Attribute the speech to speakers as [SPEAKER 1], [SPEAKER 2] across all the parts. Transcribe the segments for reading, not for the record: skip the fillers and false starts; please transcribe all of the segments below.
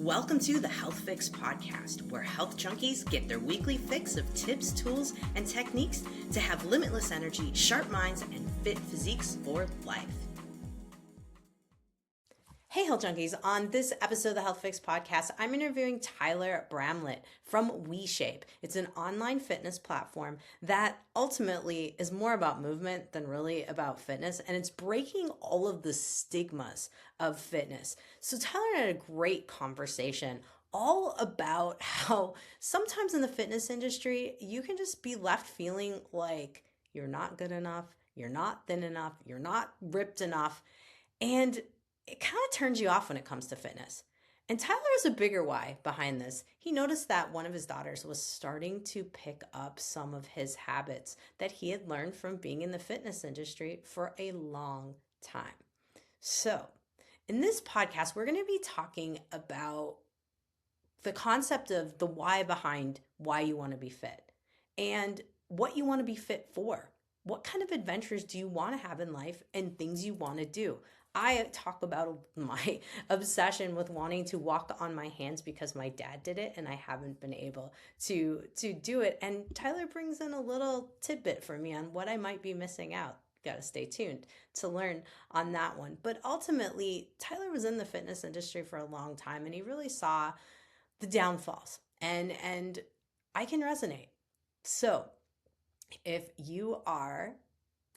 [SPEAKER 1] Welcome to the HealthFix Podcast, where health junkies get their weekly fix of tips, tools, and techniques to have limitless energy, sharp minds, and fit physiques for life. Hey, health junkies. On this episode of the HealthFix Podcast, I'm interviewing Tyler Bramlett from WeShape. It's an online fitness platform that ultimately is more about movement than really about fitness, and it's breaking all of the stigmas of fitness. So Tyler had a great conversation all about how sometimes in the fitness industry, you can just be left feeling like you're not good enough, you're not thin enough, you're not ripped enough, and it kind of turns you off when it comes to fitness. And Tyler has a bigger why behind this. He noticed that one of his daughters was starting to pick up some of his habits that he had learned from being in the fitness industry for a long time. So in this podcast, we're going to be talking about the concept of the why behind why you want to be fit and what you want to be fit for. What kind of adventures do you want to have in life and things you want to do? I talk about my obsession with wanting to walk on my hands because my dad did it and I haven't been able to do it. And Tyler brings in a little tidbit for me on what I might be missing out. Got to stay tuned to learn on that one. But ultimately, Tyler was in the fitness industry for a long time and he really saw the downfalls and I can resonate. So if you are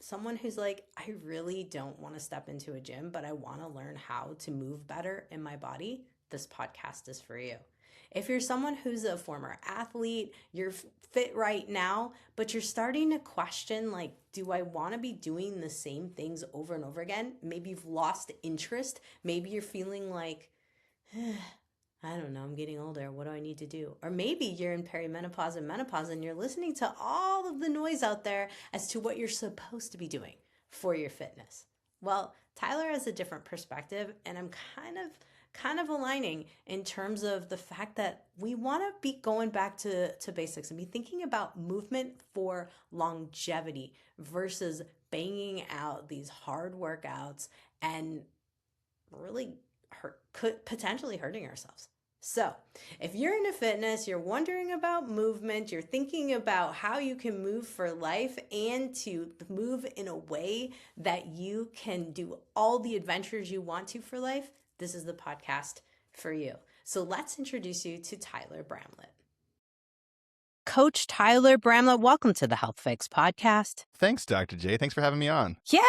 [SPEAKER 1] someone who's like, I really don't want to step into a gym, but I want to learn how to move better in my body, this podcast is for you. If you're someone who's a former athlete, you're fit right now, but you're starting to question, like, do I want to be doing the same things over and over again? Maybe you've lost interest. Maybe you're feeling like, I don't know, I'm getting older. What do I need to do? Or maybe you're in perimenopause and menopause and you're listening to all of the noise out there as to what you're supposed to be doing for your fitness. Well, Tyler has a different perspective and I'm kind of aligning in terms of the fact that we want to be going back to basics and be thinking about movement for longevity versus banging out these hard workouts and really could potentially hurting ourselves. So if you're into fitness, you're wondering about movement, you're thinking about how you can move for life and to move in a way that you can do all the adventures you want to for life, this is the podcast for you. So let's introduce you to Tyler Bramlett. Coach Tyler Bramlett, welcome to the HealthFix Podcast.
[SPEAKER 2] Thanks, Dr. J. Thanks for having me on.
[SPEAKER 1] Yeah,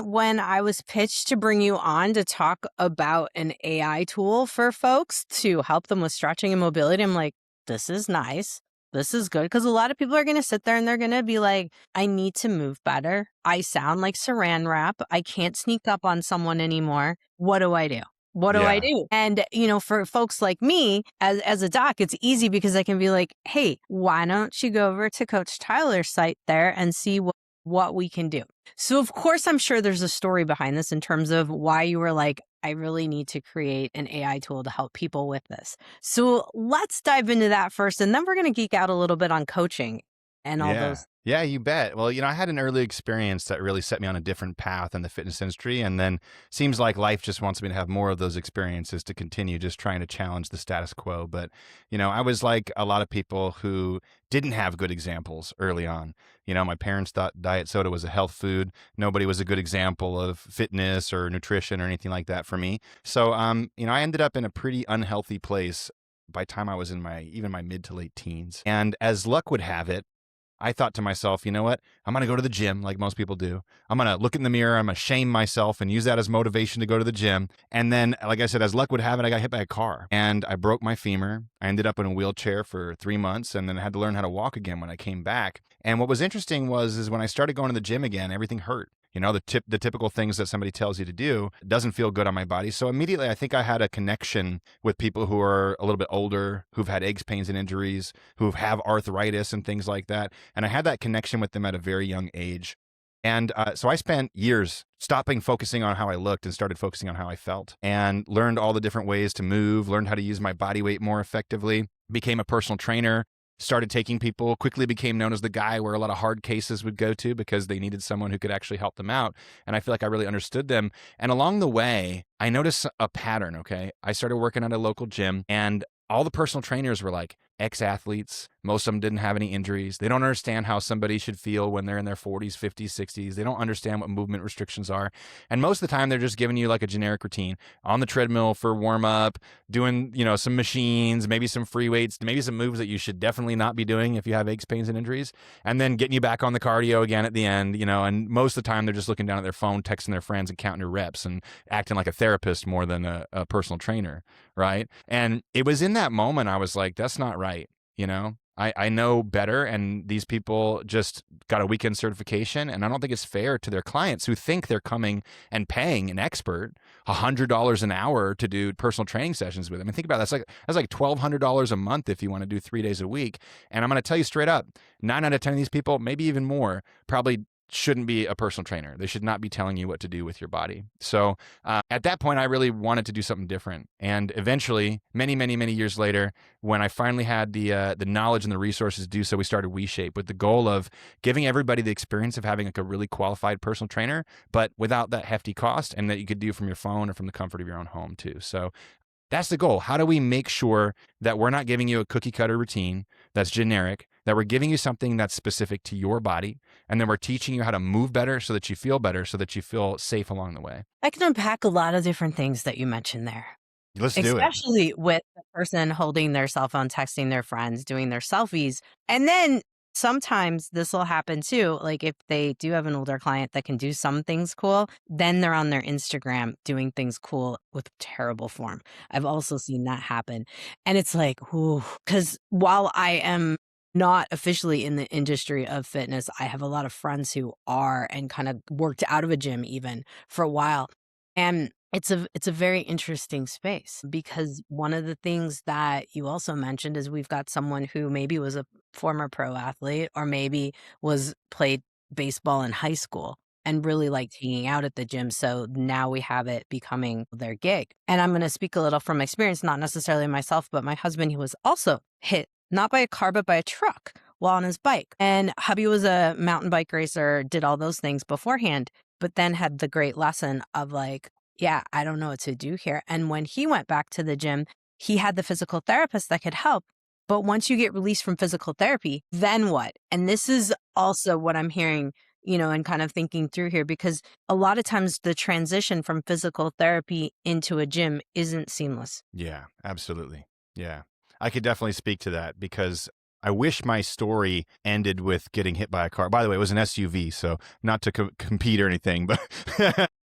[SPEAKER 1] when I was pitched to bring you on to talk about an AI tool for folks to help them with stretching and mobility, I'm like, this is nice. This is good. Because a lot of people are going to sit there and they're going to be like, I need to move better. I sound like saran wrap. I can't sneak up on someone anymore. What do I do? What do I do? And, for folks like me, as a doc, it's easy because I can be like, hey, why don't you go over to Coach Tyler's site there and see what we can do? So, of course, I'm sure there's a story behind this in terms of why you were like, I really need to create an AI tool to help people with this. So let's dive into that first, and then we're going to geek out a little bit on coaching and all those.
[SPEAKER 2] Yeah, you bet. Well, I had an early experience that really set me on a different path in the fitness industry. And then seems like life just wants me to have more of those experiences to continue just trying to challenge the status quo. But, I was like a lot of people who didn't have good examples early on. My parents thought diet soda was a health food. Nobody was a good example of fitness or nutrition or anything like that for me. So, I ended up in a pretty unhealthy place by the time I was in even my mid to late teens. And as luck would have it, I thought to myself, you know what? I'm going to go to the gym like most people do. I'm going to look in the mirror. I'm going to shame myself and use that as motivation to go to the gym. And then, like I said, as luck would have it, I got hit by a car and I broke my femur. I ended up in a wheelchair for 3 months and then I had to learn how to walk again when I came back. And what was interesting is when I started going to the gym again, everything hurt. The typical things that somebody tells you to do doesn't feel good on my body. So immediately, I think I had a connection with people who are a little bit older, who've had aches, pains, and injuries, who have arthritis and things like that. And I had that connection with them at a very young age. And so I spent years stopping focusing on how I looked and started focusing on how I felt and learned all the different ways to move, learned how to use my body weight more effectively, became a personal trainer, started taking people, quickly became known as the guy where a lot of hard cases would go to because they needed someone who could actually help them out. And I feel like I really understood them. And along the way, I noticed a pattern, okay? I started working at a local gym, and all the personal trainers were like ex-athletes. Most of them didn't have any injuries. They don't understand how somebody should feel when they're in their 40s, 50s, 60s. They don't understand what movement restrictions are. And most of the time, they're just giving you like a generic routine on the treadmill for warm up, doing, some machines, maybe some free weights, maybe some moves that you should definitely not be doing if you have aches, pains, and injuries, and then getting you back on the cardio again at the end, and most of the time they're just looking down at their phone, texting their friends and counting their reps and acting like a therapist more than a personal trainer, right? And it was in that moment I was like, that's not right. I know better, and these people just got a weekend certification, and I don't think it's fair to their clients who think they're coming and paying an expert $100 an hour to do personal training sessions with them. I mean, think about that. That's like $1,200 a month if you want to do 3 days a week. And I'm going to tell you straight up, 9 out of 10 of these people, maybe even more, probably shouldn't be a personal trainer. They should not be telling you what to do with your body. So at that point, I really wanted to do something different. And eventually, many, many, many years later, when I finally had the knowledge and the resources to do so, we started WeShape with the goal of giving everybody the experience of having like a really qualified personal trainer, but without that hefty cost, and that you could do from your phone or from the comfort of your own home too. So that's the goal. How do we make sure that we're not giving you a cookie cutter routine that's generic, that we're giving you something that's specific to your body, and then we're teaching you how to move better so that you feel better, so that you feel safe along the way?
[SPEAKER 1] I can unpack a lot of different things that you mentioned there.
[SPEAKER 2] Let's do it.
[SPEAKER 1] Especially with the person holding their cell phone, texting their friends, doing their selfies. And then sometimes this will happen too. Like if they do have an older client that can do some things cool, then they're on their Instagram doing things cool with terrible form. I've also seen that happen. And it's like, ooh, because while I am not officially in the industry of fitness, I have a lot of friends who are, and kind of worked out of a gym even for a while. And it's a very interesting space, because one of the things that you also mentioned is we've got someone who maybe was a former pro athlete, or maybe played baseball in high school and really liked hanging out at the gym. So now we have it becoming their gig. And I'm going to speak a little from experience, not necessarily myself, but my husband, who was also hit not by a car, but by a truck while on his bike. And hubby was a mountain bike racer, did all those things beforehand, but then had the great lesson of like, yeah, I don't know what to do here. And when he went back to the gym, he had the physical therapist that could help. But once you get released from physical therapy, then what? And this is also what I'm hearing, and kind of thinking through here, because a lot of times the transition from physical therapy into a gym isn't seamless.
[SPEAKER 2] Yeah, absolutely. Yeah. I could definitely speak to that, because I wish my story ended with getting hit by a car. By the way, it was an SUV, so not to compete or anything, but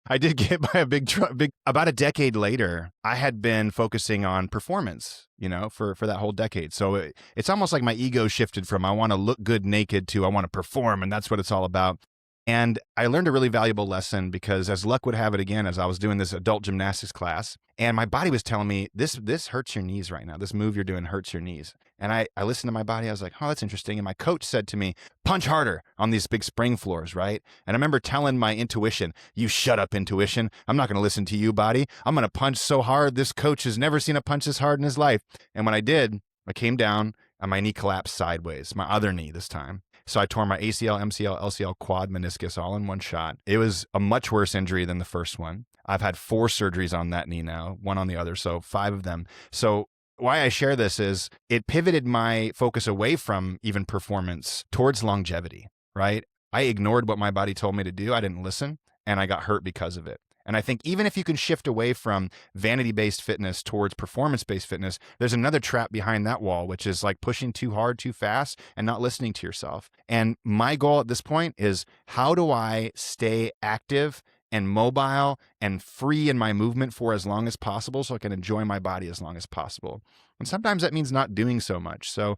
[SPEAKER 2] I did get hit by a big truck. About a decade later, I had been focusing on performance, for that whole decade. So it's almost like my ego shifted from I want to look good naked to I want to perform, and that's what it's all about. And I learned a really valuable lesson, because as luck would have it again, as I was doing this adult gymnastics class, and my body was telling me, this hurts your knees right now. This move you're doing hurts your knees. And I listened to my body. I was like, oh, that's interesting. And my coach said to me, punch harder on these big spring floors, right? And I remember telling my intuition, you shut up, intuition. I'm not going to listen to you, body. I'm going to punch so hard. This coach has never seen a punch this hard in his life. And when I did, I came down and my knee collapsed sideways, my other knee this time. So I tore my ACL, MCL, LCL, quad, meniscus all in one shot. It was a much worse injury than the first one. I've had 4 surgeries on that knee now, 1 on the other, so 5 of them. So why I share this is it pivoted my focus away from even performance towards longevity, right? I ignored what my body told me to do. I didn't listen, and I got hurt because of it. And I think even if you can shift away from vanity-based fitness towards performance-based fitness, there's another trap behind that wall, which is like pushing too hard, too fast, and not listening to yourself. And my goal at this point is, how do I stay active and mobile and free in my movement for as long as possible, so I can enjoy my body as long as possible? And sometimes that means not doing so much. So,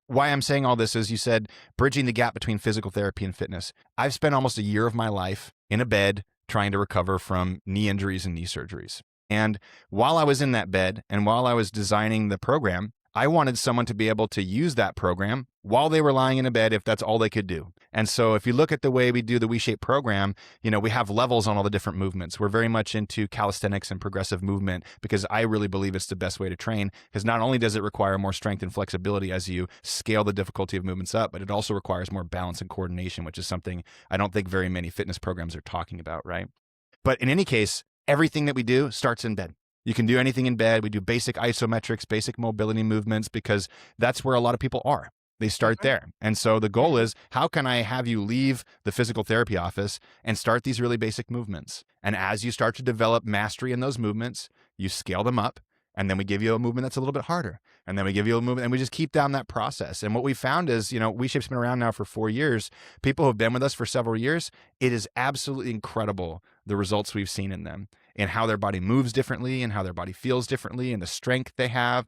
[SPEAKER 2] why I'm saying all this is, you said bridging the gap between physical therapy and fitness. I've spent almost a year of my life in a bed trying to recover from knee injuries and knee surgeries. And while I was in that bed and while I was designing the program, I wanted someone to be able to use that program while they were lying in a bed if that's all they could do. And so if you look at the way we do the WeShape program, we have levels on all the different movements. We're very much into calisthenics and progressive movement because I really believe it's the best way to train, because not only does it require more strength and flexibility as you scale the difficulty of movements up, but it also requires more balance and coordination, which is something I don't think very many fitness programs are talking about, right? But in any case, everything that we do starts in bed. You can do anything in bed. We do basic isometrics, basic mobility movements, because that's where a lot of people are. They start there. And so the goal is, how can I have you leave the physical therapy office and start these really basic movements? And as you start to develop mastery in those movements, you scale them up. And then we give you a movement that's a little bit harder. And then we give you a movement, and we just keep down that process. And what we found is, WeShape's been around now for 4 years. People who have been with us for several years, it is absolutely incredible the results we've seen in them, and how their body moves differently and how their body feels differently and the strength they have.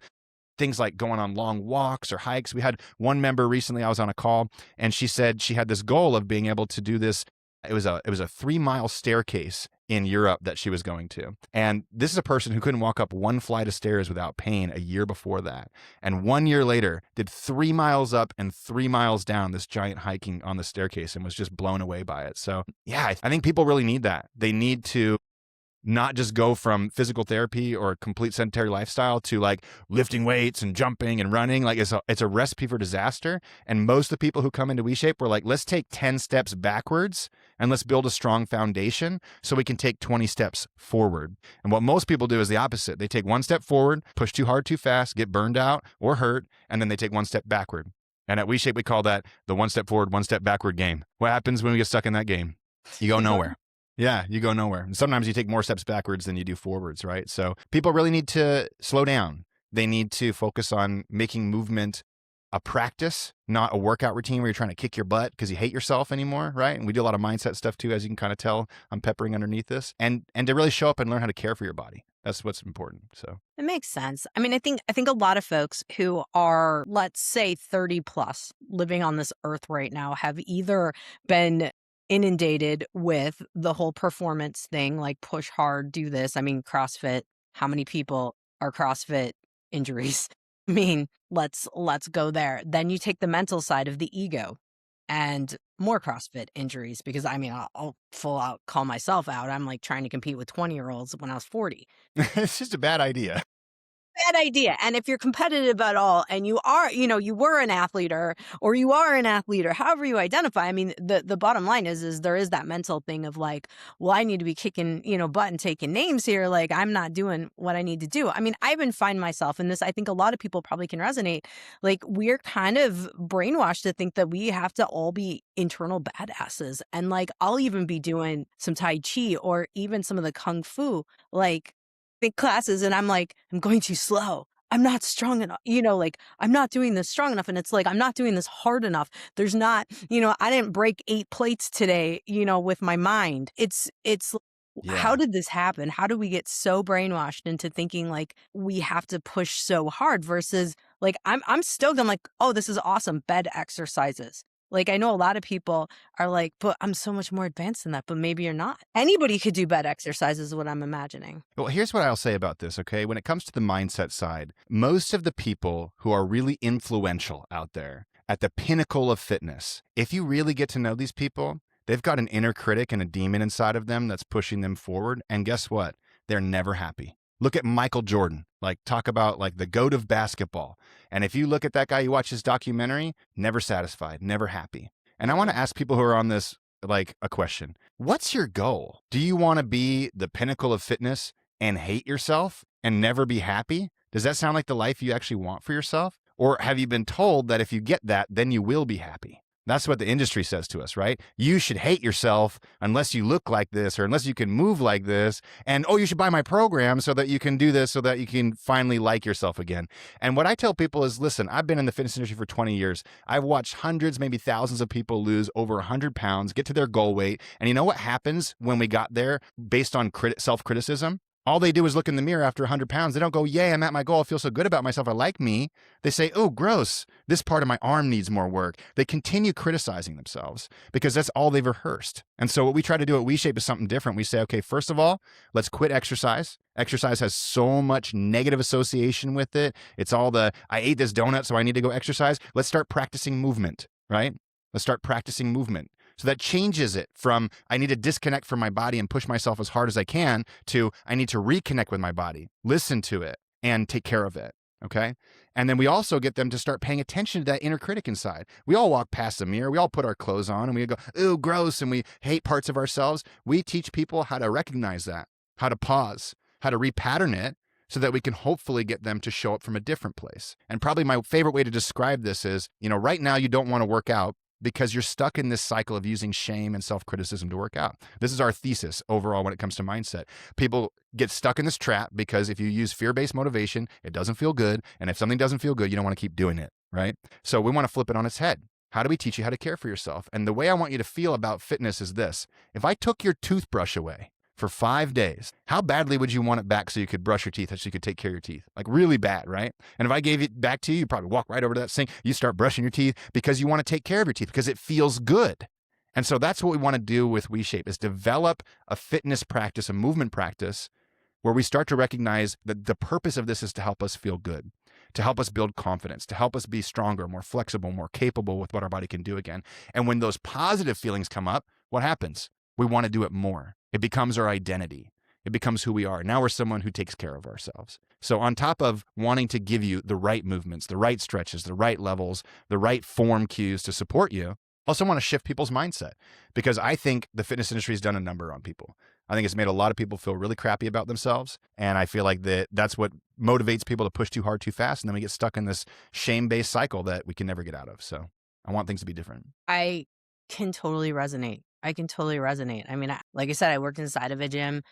[SPEAKER 2] Things like going on long walks or hikes. We had one member recently, I was on a call, and she said she had this goal of being able to do this. It was a 3-mile staircase in Europe that she was going to. And this is a person who couldn't walk up one flight of stairs without pain a year before that. And 1 year later, did 3 miles up and 3 miles down this giant hiking on the staircase and was just blown away by it. So yeah, I think people really need that. They need to not just go from physical therapy or a complete sedentary lifestyle to like lifting weights and jumping and running. Like it's a recipe for disaster. And most of the people who come into WeShape were like, let's take 10 steps backwards and let's build a strong foundation so we can take 20 steps forward. And what most people do is the opposite. They take 1 step forward, push too hard, too fast, get burned out or hurt, and then they take 1 step backward. And at WeShape, we call that the 1 step forward, 1 step backward game. What happens when we get stuck in that game? You go nowhere. Yeah, you go nowhere. And sometimes you take more steps backwards than you do forwards, right? So people really need to slow down. They need to focus on making movement a practice, not a workout routine where you're trying to kick your butt because you hate yourself anymore, right? And we do a lot of mindset stuff too, as you can kind of tell. I'm peppering underneath this. And to really show up and learn how to care for your body. That's what's important. So
[SPEAKER 1] it makes sense. I mean, I think a lot of folks who are, let's say, 30 plus living on this earth right now have either been inundated with the whole performance thing, like push hard, do this. I mean, CrossFit, how many people are CrossFit injuries? I mean, let's go there. Then you take the mental side of the ego and more CrossFit injuries, because I mean, I'll full out call myself out. I'm like trying to compete with 20-year-olds when I was 40.
[SPEAKER 2] It's just a bad idea.
[SPEAKER 1] Bad idea. And if you're competitive at all and you are, you were an athlete or you are an athlete or however you identify, I mean, the bottom line is there is that mental thing of like, well, I need to be kicking, butt and taking names here. Like, I'm not doing what I need to do. I mean, I even find myself in this. I think a lot of people probably can resonate. Like, we're kind of brainwashed to think that we have to all be internal badasses. And like, I'll even be doing some Tai Chi or even some of the Kung Fu, like, big classes, and I'm like, I'm going too slow. I'm not strong enough. Like, I'm not doing this strong enough. And it's like, I'm not doing this hard enough. There's not, I didn't break 8 plates today, with my mind. It's
[SPEAKER 2] Yeah.
[SPEAKER 1] How did this happen? How do we get so brainwashed into thinking like we have to push so hard versus like, I'm stoked. I'm like, oh, this is awesome. Bed exercises. Like, I know a lot of people are like, but I'm so much more advanced than that, but maybe you're not. Anybody could do bed exercises is what I'm imagining.
[SPEAKER 2] Well, here's what I'll say about this, okay? When it comes to the mindset side, most of the people who are really influential out there at the pinnacle of fitness, if you really get to know these people, they've got an inner critic and a demon inside of them that's pushing them forward. And guess what? They're never happy. Look at Michael Jordan, like talk about like the GOAT of basketball. And if you look at that guy, you watch his documentary, never satisfied, never happy. And I want to ask people who are on this, like a question. What's your goal? Do you want to be the pinnacle of fitness and hate yourself and never be happy? Does that sound like the life you actually want for yourself? Or have you been told that if you get that, then you will be happy? That's what the industry says to us, right? You should hate yourself unless you look like this or unless you can move like this. And, oh, you should buy my program so that you can do this so that you can finally like yourself again. And what I tell people is, listen, I've been in the fitness industry for 20 years. I've watched hundreds, maybe thousands of people lose over 100 pounds, get to their goal weight. And you know what happens when we got there based on self-criticism? All they do is look in the mirror after 100 pounds. They don't go, yay, I'm at my goal. I feel so good about myself. I like me. They say, oh, gross. This part of my arm needs more work. They continue criticizing themselves because that's all they've rehearsed. And so what we try to do at WeShape is something different. We say, okay, first of all, let's quit exercise. Exercise has so much negative association with it. It's all I ate this donut, so I need to go exercise. Let's start practicing movement, right? Let's start practicing movement. So that changes it from I need to disconnect from my body and push myself as hard as I can to I need to reconnect with my body, listen to it, and take care of it, okay? And then we also get them to start paying attention to that inner critic inside. We all walk past the mirror, we all put our clothes on, and we go, ooh, gross, and we hate parts of ourselves. We teach people how to recognize that, how to pause, how to repattern it, so that we can hopefully get them to show up from a different place. And probably my favorite way to describe this is, right now you don't want to work out because you're stuck in this cycle of using shame and self-criticism to work out. This is our thesis overall when it comes to mindset. People get stuck in this trap because if you use fear-based motivation, it doesn't feel good. And if something doesn't feel good, you don't want to keep doing it, right? So we want to flip it on its head. How do we teach you how to care for yourself? And the way I want you to feel about fitness is this. If I took your toothbrush away for 5 days, how badly would you want it back so you could brush your teeth, so you could take care of your teeth? Like really bad, right? And if I gave it back to you, you'd probably walk right over to that sink. You start brushing your teeth because you want to take care of your teeth because it feels good. And so that's what we want to do with WeShape is develop a fitness practice, a movement practice where we start to recognize that the purpose of this is to help us feel good, to help us build confidence, to help us be stronger, more flexible, more capable with what our body can do again. And when those positive feelings come up, what happens? We want to do it more. It becomes our identity. It becomes who we are. Now we're someone who takes care of ourselves. So on top of wanting to give you the right movements, the right stretches, the right levels, the right form cues to support you, I also want to shift people's mindset because I think the fitness industry has done a number on people. I think it's made a lot of people feel really crappy about themselves. And I feel like that's what motivates people to push too hard, too fast. And then we get stuck in this shame-based cycle that we can never get out of. So I want things to be different.
[SPEAKER 1] I can totally resonate. I mean, like I said, I worked inside of a gym,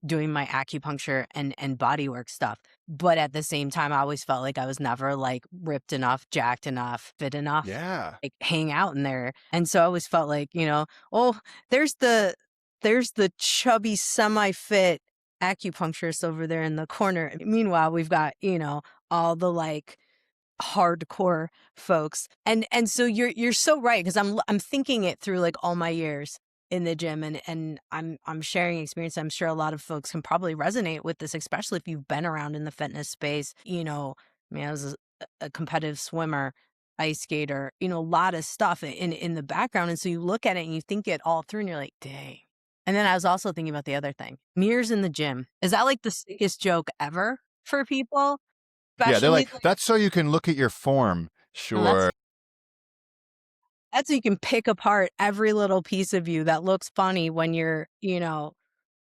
[SPEAKER 1] doing my acupuncture and body work stuff. But at the same time, I always felt like I was never like ripped enough, jacked enough, fit enough, like hang out in there. And so I always felt like, oh, there's the chubby, semi-fit acupuncturist over there in the corner. Meanwhile, we've got, all the like hardcore folks. And so you're so right, because I'm thinking it through like all my years in the gym and I'm sharing experience. I'm sure a lot of folks can probably resonate with this, especially if you've been around in the fitness space. I mean, I was a competitive swimmer, ice skater, a lot of stuff in the background. And so you look at it and you think it all through and you're like, dang. And then I was also thinking about the other thing, mirrors in the gym. Is that like the sickest joke ever for people?
[SPEAKER 2] Yeah, they're like, that's so you can look at your form. Sure.
[SPEAKER 1] That's so you can pick apart every little piece of you that looks funny when you're,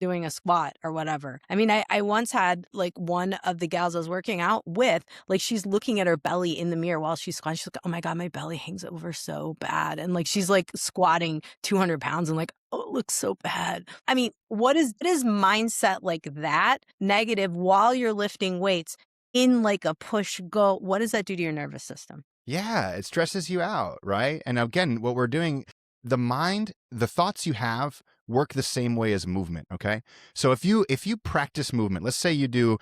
[SPEAKER 1] doing a squat or whatever. I mean, I once had like one of the gals I was working out with, like she's looking at her belly in the mirror while she's squatting. She's like, oh my God, my belly hangs over so bad. And like, she's like squatting 200 pounds and like, oh, it looks so bad. I mean, what is mindset like that negative while you're lifting weights in like a push go? What does that do to your nervous system?
[SPEAKER 2] Yeah, it stresses you out, right? And again, what we're doing, the mind, the thoughts you have work the same way as movement, okay? So if you practice movement, let's say you do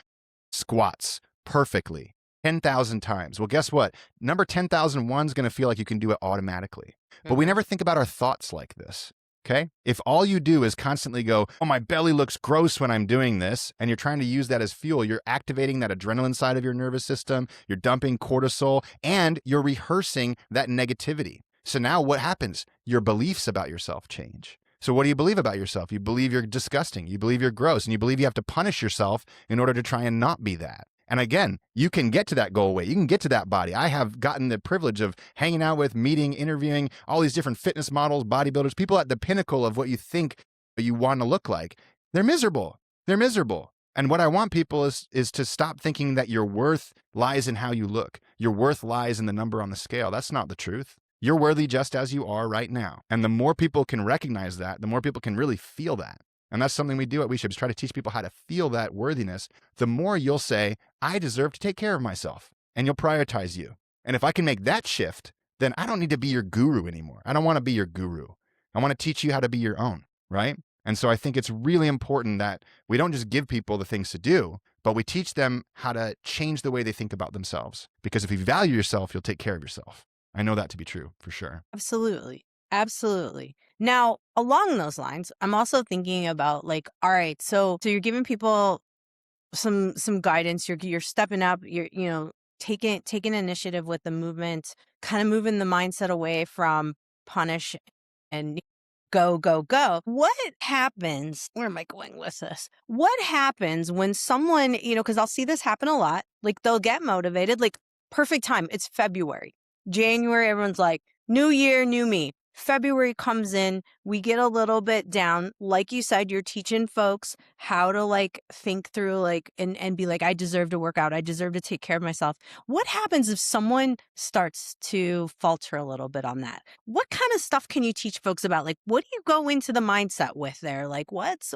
[SPEAKER 2] squats perfectly 10,000 times. Well, guess what? Number 10,001 is going to feel like you can do it automatically. But we never think about our thoughts like this. Okay. If all you do is constantly go, oh, my belly looks gross when I'm doing this, and you're trying to use that as fuel, you're activating that adrenaline side of your nervous system, you're dumping cortisol, and you're rehearsing that negativity. So now what happens? Your beliefs about yourself change. So what do you believe about yourself? You believe you're disgusting. You believe you're gross, and you believe you have to punish yourself in order to try and not be that. And again, you can get to that goal weight. You can get to that body. I have gotten the privilege of hanging out with, meeting, interviewing all these different fitness models, bodybuilders, people at the pinnacle of what you think you want to look like. They're miserable. They're miserable. And what I want people is to stop thinking that your worth lies in how you look. Your worth lies in the number on the scale. That's not the truth. You're worthy just as you are right now. And the more people can recognize that, the more people can really feel that. And that's something we do at WeShape, is try to teach people how to feel that worthiness. The more you'll say, I deserve to take care of myself, and you'll prioritize you. And if I can make that shift, then I don't need to be your guru anymore. I don't want to be your guru. I want to teach you how to be your own, right? And so I think it's really important that we don't just give people the things to do, but we teach them how to change the way they think about themselves. Because if you value yourself, you'll take care of yourself. I know that to be true for sure.
[SPEAKER 1] Absolutely. Absolutely. Now, along those lines, I'm also thinking about like, all right, so you're giving people some guidance, you're stepping up, you're taking initiative with the movement, kind of moving the mindset away from punish and go, go, go. What happens? Where am I going with this? What happens when someone, because I'll see this happen a lot, like they'll get motivated, like perfect time. It's February. January, everyone's like, new year, new me. February comes in, we get a little bit down. Like you said, you're teaching folks how to like think through like and be like, I deserve to work out. I deserve to take care of myself. What happens if someone starts to falter a little bit on that? What kind of stuff can you teach folks about? Like, what do you go into the mindset with there? Like, what's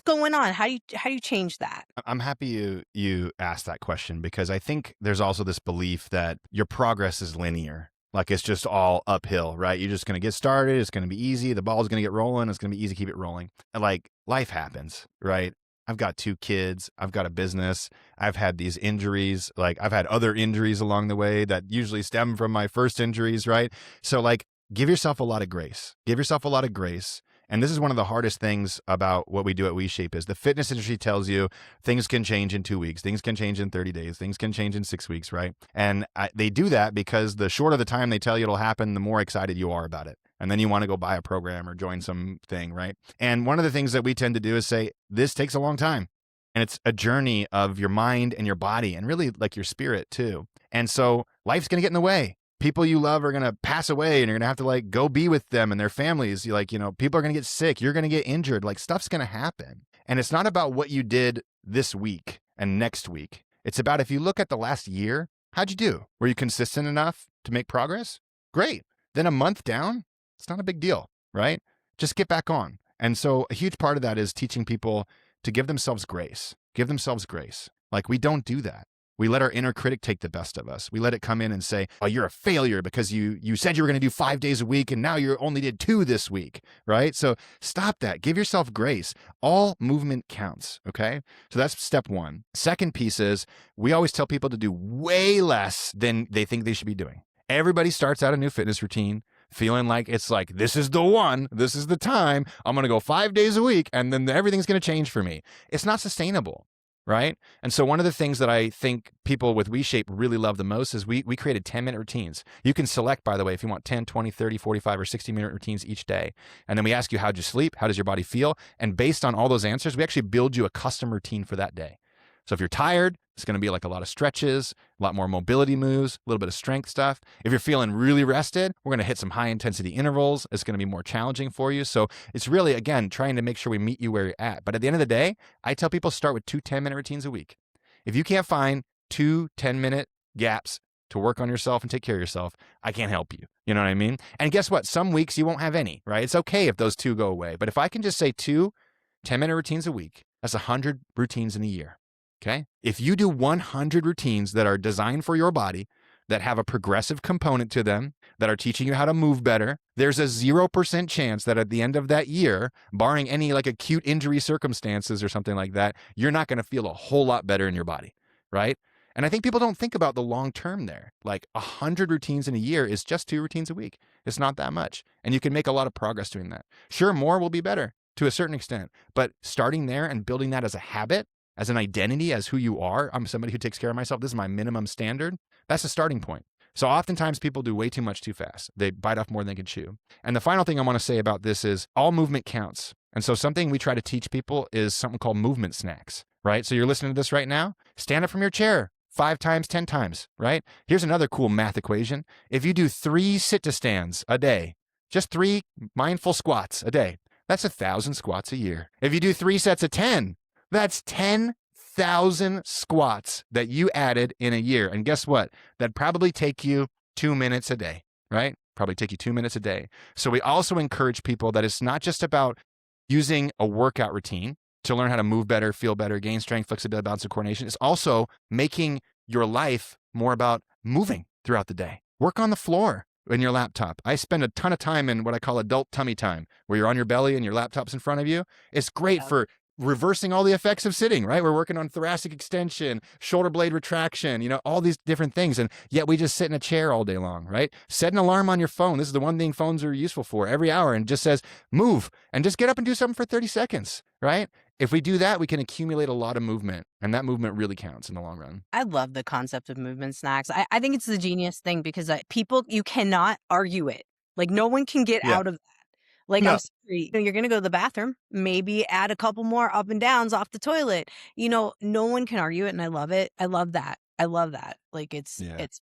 [SPEAKER 1] going on? How do you change that?
[SPEAKER 2] I'm happy you asked that question, because I think there's also this belief that your progress is linear. Like it's just all uphill, right? You're just going to get started. It's going to be easy. The ball's going to get rolling. It's going to be easy to keep it rolling. And like life happens, right? I've got 2 kids. I've got a business. I've had these injuries. Like I've had other injuries along the way that usually stem from my first injuries, right? So like give yourself a lot of grace. Give yourself a lot of grace. And this is one of the hardest things about what we do at WeShape is the fitness industry tells you things can change in 2 weeks, things can change in 30 days, things can change in 6 weeks, right? And they do that because the shorter the time they tell you it'll happen, the more excited you are about it. And then you want to go buy a program or join something, right? And one of the things that we tend to do is say, this takes a long time. And it's a journey of your mind and your body and really like your spirit too. And so life's going to get in the way. People you love are going to pass away and you're going to have to like go be with them and their families. People are going to get sick. You're going to get injured. Like stuff's going to happen. And it's not about what you did this week and next week. It's about if you look at the last year, how'd you do? Were you consistent enough to make progress? Great. Then a month down, it's not a big deal, right? Just get back on. And so a huge part of that is teaching people to give themselves grace. Give themselves grace. Like we don't do that. We let our inner critic take the best of us. We let it come in and say, oh, you're a failure because you said you were going to do 5 days a week and now you only did 2 this week, right? So stop that. Give yourself grace. All movement counts, okay? So that's step 1. Second piece is we always tell people to do way less than they think they should be doing. Everybody starts out a new fitness routine feeling like it's like, this is the one, this is the time, I'm going to go 5 days a week and then everything's going to change for me. It's not sustainable. Right? And so one of the things that I think people with WeShape really love the most is we created 10-minute routines. You can select, by the way, if you want 10, 20, 30, 45, or 60-minute routines each day. And then we ask you, how'd you sleep? How does your body feel? And based on all those answers, we actually build you a custom routine for that day. So if you're tired, it's going to be like a lot of stretches, a lot more mobility moves, a little bit of strength stuff. If you're feeling really rested, we're going to hit some high intensity intervals. It's going to be more challenging for you. So it's really, again, trying to make sure we meet you where you're at. But at the end of the day, I tell people start with 2 10-minute routines a week. If you can't find 2 10-minute gaps to work on yourself and take care of yourself, I can't help you. You know what I mean? And guess what? Some weeks you won't have any, right? It's okay if those 2 go away. But if I can just say 2 10-minute routines a week, that's 100 routines in a year. Okay? If you do 100 routines that are designed for your body, that have a progressive component to them, that are teaching you how to move better, there's a 0% chance that at the end of that year, barring any like acute injury circumstances or something like that, you're not going to feel a whole lot better in your body, right? And I think people don't think about the long term there. Like 100 routines in a year is just 2 routines a week. It's not that much. And you can make a lot of progress doing that. Sure, more will be better to a certain extent, but starting there and building that as a habit, as an identity, as who you are, I'm somebody who takes care of myself, this is my minimum standard, that's a starting point. So oftentimes people do way too much too fast. They bite off more than they can chew. And the final thing I want to say about this is all movement counts. And so something we try to teach people is something called movement snacks, right? So you're listening to this right now, stand up from your chair 5 times, 10 times, right? Here's another cool math equation. If you do 3 sit-to-stands a day, just 3 mindful squats a day, that's 1,000 squats a year. If you do 3 sets of 10, that's 10,000 squats that you added in a year. And guess what? That'd probably take you 2 minutes a day, right? Probably take you 2 minutes a day. So we also encourage people that it's not just about using a workout routine to learn how to move better, feel better, gain strength, flexibility, balance, and coordination. It's also making your life more about moving throughout the day. Work on the floor. in your laptop. I spend a ton of time in what I call adult tummy time, where you're on your belly and your laptop's in front of you. It's great for reversing all the effects of sitting, right? We're working on thoracic extension, shoulder blade retraction, all these different things. And yet we just sit in a chair all day long, right? Set an alarm on your phone. This is the one thing phones are useful for every hour, and just says, move, and just get up and do something for 30 seconds, right? If we do that, we can accumulate a lot of movement, and that movement really counts in the long run.
[SPEAKER 1] I love the concept of movement snacks. I think it's the genius thing because people, you cannot argue it. Like no one can get out of that. Like,
[SPEAKER 2] No.
[SPEAKER 1] I'm sorry, you're going to go to the bathroom, maybe add a couple more up and downs off the toilet. No one can argue it. And I love it. I love that. Like it's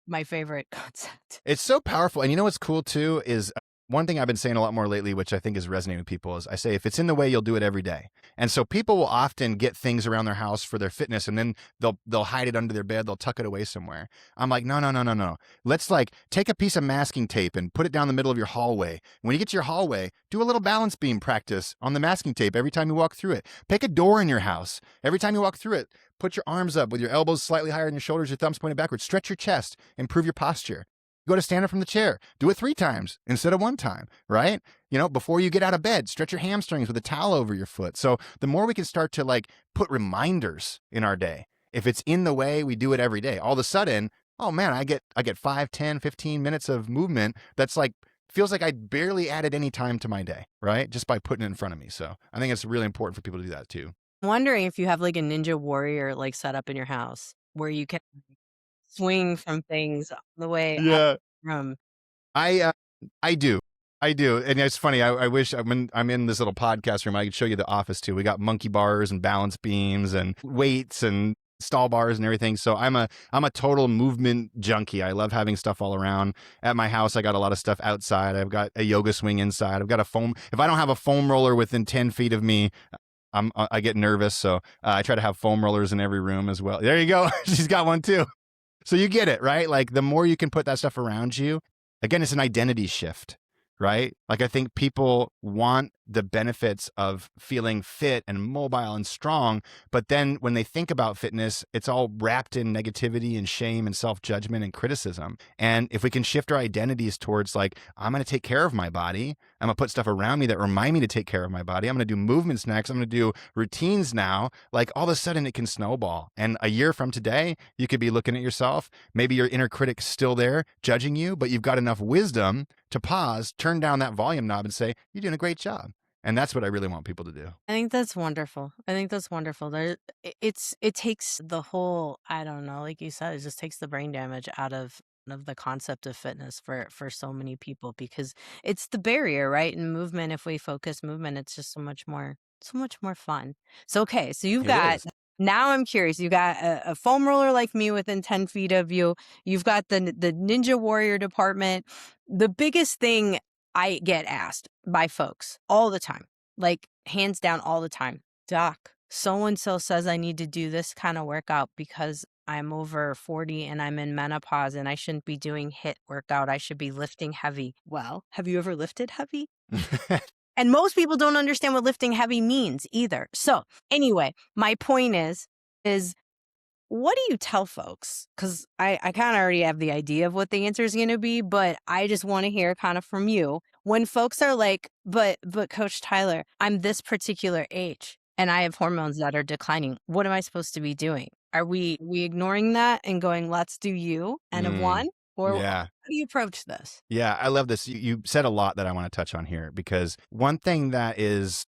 [SPEAKER 1] my favorite concept.
[SPEAKER 2] It's so powerful. And what's cool too is one thing I've been saying a lot more lately, which I think is resonating with people, is I say, if it's in the way, you'll do it every day. And so people will often get things around their house for their fitness, and then they'll hide it under their bed. They'll tuck it away somewhere. I'm like, no. Let's take a piece of masking tape and put it down the middle of your hallway. When you get to your hallway, do a little balance beam practice on the masking tape every time you walk through it. Pick a door in your house. Every time you walk through it, put your arms up with your elbows slightly higher than your shoulders, your thumbs pointed backwards. Stretch your chest, improve your posture. Go to stand up from the chair. Do it 3 times instead of 1 time, right? Before you get out of bed, stretch your hamstrings with a towel over your foot. So the more we can start to put reminders in our day, if it's in the way, we do it every day. All of a sudden, oh man, I get 5, 10, 15 minutes of movement. That's feels like I barely added any time to my day, right? Just by putting it in front of me. So I think it's really important for people to do that too.
[SPEAKER 1] I'm wondering if you have a ninja warrior set up in your house where you can swing from things on the way out of the room.
[SPEAKER 2] I do. And it's funny. I wish I'm in this little podcast room, I could show you the office too. We got monkey bars and balance beams and weights and stall bars and everything. So I'm a total movement junkie. I love having stuff all around. At my house, I got a lot of stuff outside. I've got a yoga swing inside. I've got a foam. If I don't have a foam roller within 10 feet of me, I get nervous. So I try to have foam rollers in every room as well. There you go. She's got one too. So you get it, right? The more you can put that stuff around you, again, it's an identity shift, right? I think people want the benefits of feeling fit and mobile and strong, but then when they think about fitness, it's all wrapped in negativity and shame and self-judgment and criticism. And if we can shift our identities towards I'm going to take care of my body, I'm going to put stuff around me that remind me to take care of my body, I'm going to do movements next, I'm going to do routines now, all of a sudden it can snowball. And a year from today, you could be looking at yourself, maybe your inner critic's still there judging you, but you've got enough wisdom to pause, turn down that volume knob and say, you're doing a great job. And that's what I really want people to do.
[SPEAKER 1] I think that's wonderful. It takes the whole, I don't know, like you said, it just takes the brain damage out of the concept of fitness for so many people, because it's the barrier, right? In movement, if we focus movement, it's just so much more fun. So, okay, so you've got, now I'm curious, you got a foam roller like me within 10 feet of you. You've got the Ninja Warrior department. The biggest thing I get asked by folks all the time, hands down all the time, Doc, so-and-so says I need to do this kind of workout because I'm over 40 and I'm in menopause and I shouldn't be doing HIIT workout. I should be lifting heavy. Well, have you ever lifted heavy? And most people don't understand what lifting heavy means either. So anyway, my point is what do you tell folks? Because I kind of already have the idea of what the answer is going to be, but I just want to hear kind of from you. When folks are like, but Coach Tyler, I'm this particular age and I have hormones that are declining. What am I supposed to be doing? Are we ignoring that and going, let's do you N of 1? Or how do you approach this?
[SPEAKER 2] Yeah, I love this. You said a lot that I want to touch on here, because one thing that is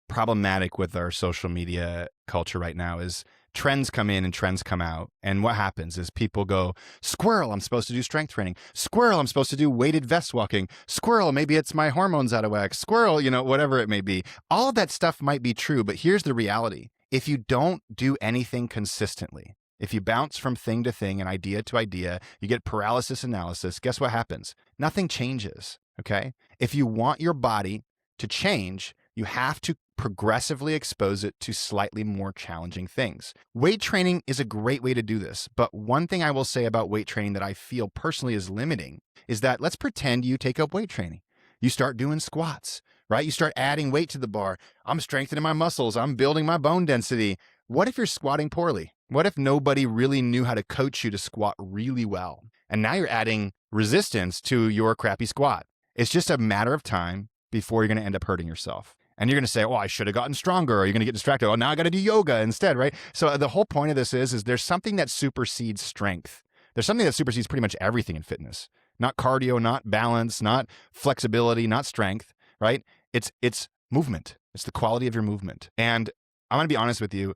[SPEAKER 2] problematic with our social media culture right now is trends come in and trends come out. And what happens is people go, squirrel, I'm supposed to do strength training. Squirrel, I'm supposed to do weighted vest walking. Squirrel, maybe it's my hormones out of whack. Squirrel, whatever it may be. All of that stuff might be true, but here's the reality. If you don't do anything consistently, if you bounce from thing to thing and idea to idea, you get paralysis analysis, guess what happens? Nothing changes, okay? If you want your body to change, you have to progressively expose it to slightly more challenging things. Weight training is a great way to do this, but one thing I will say about weight training that I feel personally is limiting is that let's pretend you take up weight training. You start doing squats, right? You start adding weight to the bar. I'm strengthening my muscles. I'm building my bone density. What if you're squatting poorly? What if nobody really knew how to coach you to squat really well? And now you're adding resistance to your crappy squat. It's just a matter of time before you're going to end up hurting yourself. And you're going to say, oh, I should have gotten stronger. Or you're going to get distracted. Oh, now I got to do yoga instead, right? So the whole point of this is there's something that supersedes strength. There's something that supersedes pretty much everything in fitness. Not cardio, not balance, not flexibility, not strength, right? It's movement. It's the quality of your movement. And I'm going to be honest with you.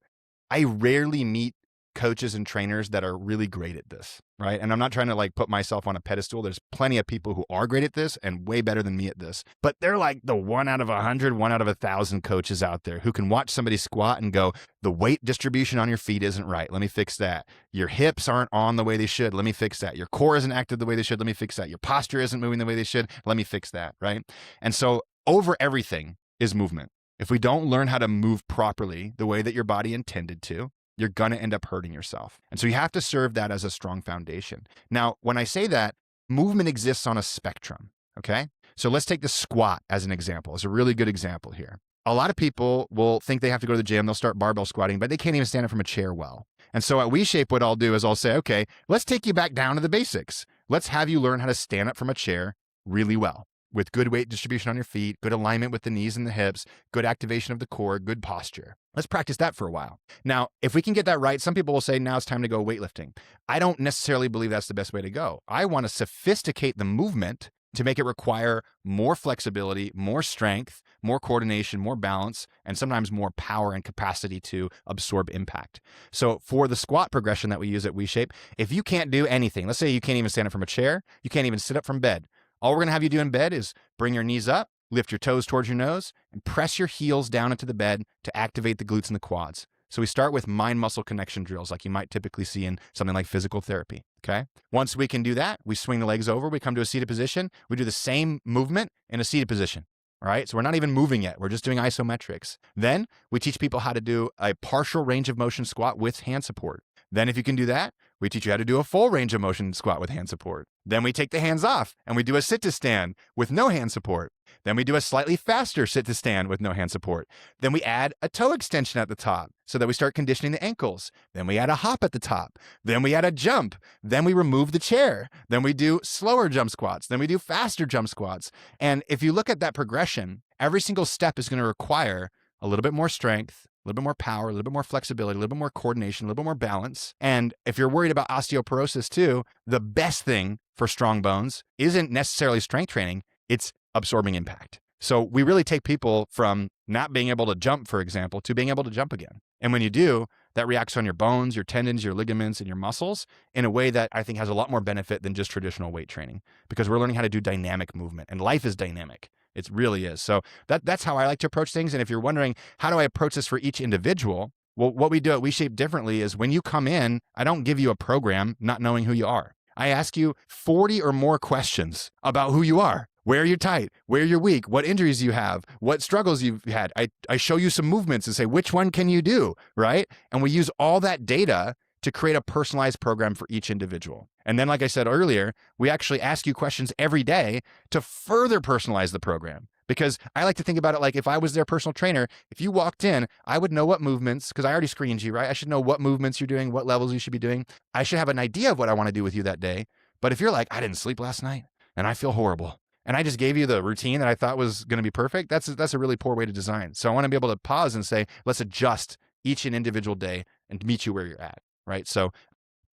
[SPEAKER 2] I rarely meet coaches and trainers that are really great at this, right? And I'm not trying to like put myself on a pedestal. There's plenty of people who are great at this and way better than me at this, but they're like the 1 out of 100, 1 out of 1,000 coaches out there who can watch somebody squat and go, the weight distribution on your feet isn't right. Let me fix that. Your hips aren't on the way they should. Let me fix that. Your core isn't active the way they should. Let me fix that. Your posture isn't moving the way they should. Let me fix that, right? And so over everything is movement. If we don't learn how to move properly the way that your body intended to, you're going to end up hurting yourself. And so you have to serve that as a strong foundation. Now, when I say that, movement exists on a spectrum, okay? So let's take the squat as an example. It's a really good example here. A lot of people will think they have to go to the gym, they'll start barbell squatting, but they can't even stand up from a chair well. And so at WeShape, what I'll do is I'll say, okay, let's take you back down to the basics. Let's have you learn how to stand up from a chair really well, with good weight distribution on your feet, good alignment with the knees and the hips, good activation of the core, good posture. Let's practice that for a while. Now, if we can get that right, some people will say, now it's time to go weightlifting. I don't necessarily believe that's the best way to go. I want to sophisticate the movement to make it require more flexibility, more strength, more coordination, more balance, and sometimes more power and capacity to absorb impact. So for the squat progression that we use at WeShape, if you can't do anything, let's say you can't even stand up from a chair, you can't even sit up from bed, all we're going to have you do in bed is bring your knees up, lift your toes towards your nose, and press your heels down into the bed to activate the glutes and the quads. So we start with mind-muscle connection drills like you might typically see in something like physical therapy, okay? Once we can do that, we swing the legs over, we come to a seated position, we do the same movement in a seated position, all right? So we're not even moving yet, we're just doing isometrics. Then we teach people how to do a partial range of motion squat with hand support. Then if you can do that, we teach you how to do a full range of motion squat with hand support. Then we take the hands off and we do a sit to stand with no hand support. Then we do a slightly faster sit to stand with no hand support. Then we add a toe extension at the top so that we start conditioning the ankles. Then we add a hop at the top. Then we add a jump. Then we remove the chair. Then we do slower jump squats. Then we do faster jump squats. And if you look at that progression, every single step is going to require a little bit more strength, a little bit more power, a little bit more flexibility, a little bit more coordination, a little bit more balance. And if you're worried about osteoporosis too, the best thing for strong bones isn't necessarily strength training, it's absorbing impact. So we really take people from not being able to jump, for example, to being able to jump again. And when you do, that reacts on your bones, your tendons, your ligaments, and your muscles in a way that I think has a lot more benefit than just traditional weight training, because we're learning how to do dynamic movement, and life is dynamic. It really is. So that's how I like to approach things. And if you're wondering, how do I approach this for each individual? Well, what we do at WeShape differently is when you come in, I don't give you a program not knowing who you are. I ask you 40 or more questions about who you are. Where you're tight, where you're weak, what injuries you have, what struggles you've had. I show you some movements and say, which one can you do, right? And we use all that data to create a personalized program for each individual. And then, like I said earlier, we actually ask you questions every day to further personalize the program. Because I like to think about it like if I was their personal trainer, if you walked in, I would know what movements, because I already screened you, right? I should know what movements you're doing, what levels you should be doing. I should have an idea of what I want to do with you that day. But if you're like, I didn't sleep last night and I feel horrible, and I just gave you the routine that I thought was going to be perfect, that's a really poor way to design. So I want to be able to pause and say, let's adjust each and individual day and meet you where you're at, right? So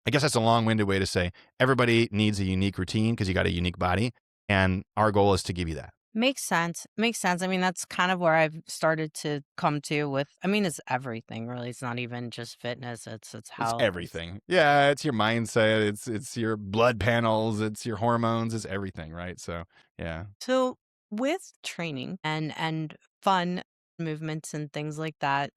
[SPEAKER 2] I guess that's a long-winded way to say everybody needs a unique routine because you got a unique body, and our goal is to give you that.
[SPEAKER 1] Makes sense. Makes sense. I mean, that's kind of where I've started to come to with, I mean, it's everything really. It's not even just fitness. It's health.
[SPEAKER 2] It's everything. Yeah, it's your mindset. It's your blood panels. It's your hormones. It's everything, right? So, yeah.
[SPEAKER 1] So with training and fun movements and things like that,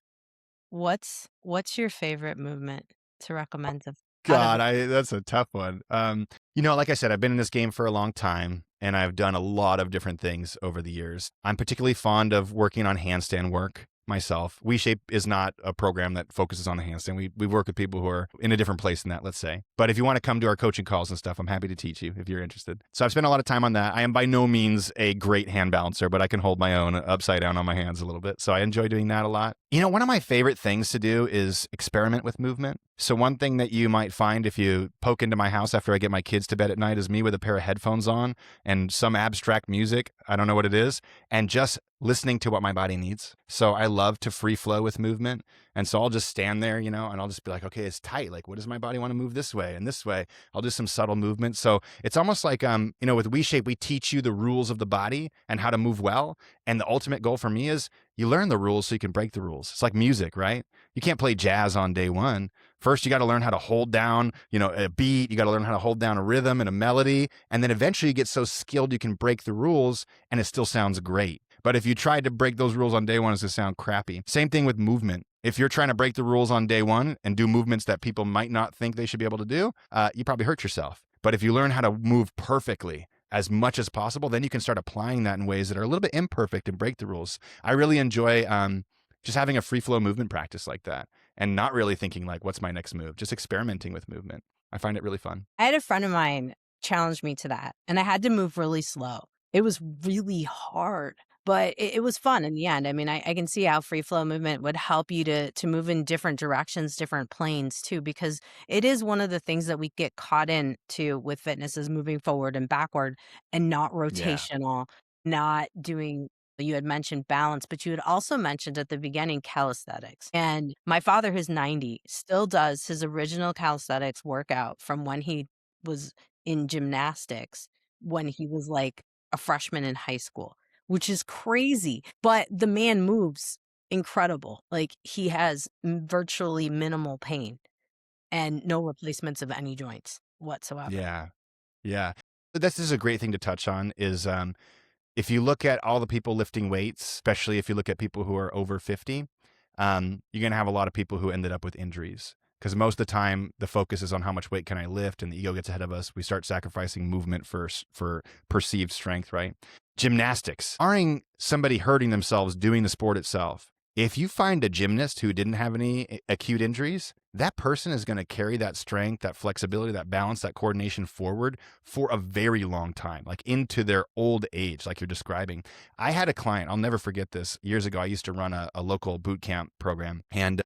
[SPEAKER 1] what's your favorite movement to recommend?
[SPEAKER 2] God, that's a tough one. Like I said, I've been in this game for a long time, and I've done a lot of different things over the years. I'm particularly fond of working on handstand work myself. WeShape is not a program that focuses on the handstand. We work with people who are in a different place than that, let's say. But if you want to come to our coaching calls and stuff, I'm happy to teach you if you're interested. So I've spent a lot of time on that. I am by no means a great hand balancer, but I can hold my own upside down on my hands a little bit. So I enjoy doing that a lot. One of my favorite things to do is experiment with movement. So one thing that you might find if you poke into my house after I get my kids to bed at night is me with a pair of headphones on and some abstract music. I don't know what it is. And just listening to what my body needs. So I love to free flow with movement. And so I'll just stand there, and I'll just be like, okay, it's tight. Like, what does my body want to move this way and this way? I'll do some subtle movements. So it's almost like, with WeShape, we teach you the rules of the body and how to move well. And the ultimate goal for me is you learn the rules so you can break the rules. It's like music, right? You can't play jazz on day one. First, you got to learn how to hold down, a beat. You got to learn how to hold down a rhythm and a melody. And then eventually you get so skilled you can break the rules and it still sounds great. But if you tried to break those rules on day one, it's going to sound crappy. Same thing with movement. If you're trying to break the rules on day one and do movements that people might not think they should be able to do, you probably hurt yourself. But if you learn how to move perfectly as much as possible, then you can start applying that in ways that are a little bit imperfect and break the rules. I really enjoy just having a free flow movement practice like that and not really thinking like, what's my next move? Just experimenting with movement. I find it really fun.
[SPEAKER 1] I had a friend of mine challenge me to that, and I had to move really slow. It was really hard, but it was fun in the end. I mean, I can see how free flow movement would help you to move in different directions, different planes too, because it is one of the things that we get caught into with fitness is moving forward and backward and not
[SPEAKER 2] Yeah.
[SPEAKER 1] rotational, not doing. You had mentioned balance, but you had also mentioned at the beginning calisthenics. And my father, who's 90, still does his original calisthenics workout from when he was in gymnastics, when he was like a freshman in high school, which is crazy. But the man moves incredible. Like he has virtually minimal pain and no replacements of any joints whatsoever.
[SPEAKER 2] Yeah. Yeah. This is a great thing to touch on is if you look at all the people lifting weights, especially if you look at people who are over 50, you're going to have a lot of people who ended up with injuries. Because most of the time, the focus is on how much weight can I lift, and the ego gets ahead of us. We start sacrificing movement for perceived strength, right? Gymnastics, barring somebody hurting themselves doing the sport itself. If you find a gymnast who didn't have any acute injuries, that person is going to carry that strength, that flexibility, that balance, that coordination forward for a very long time, like into their old age, like you're describing. I had a client, I'll never forget this. Years ago, I used to run a local boot camp program, and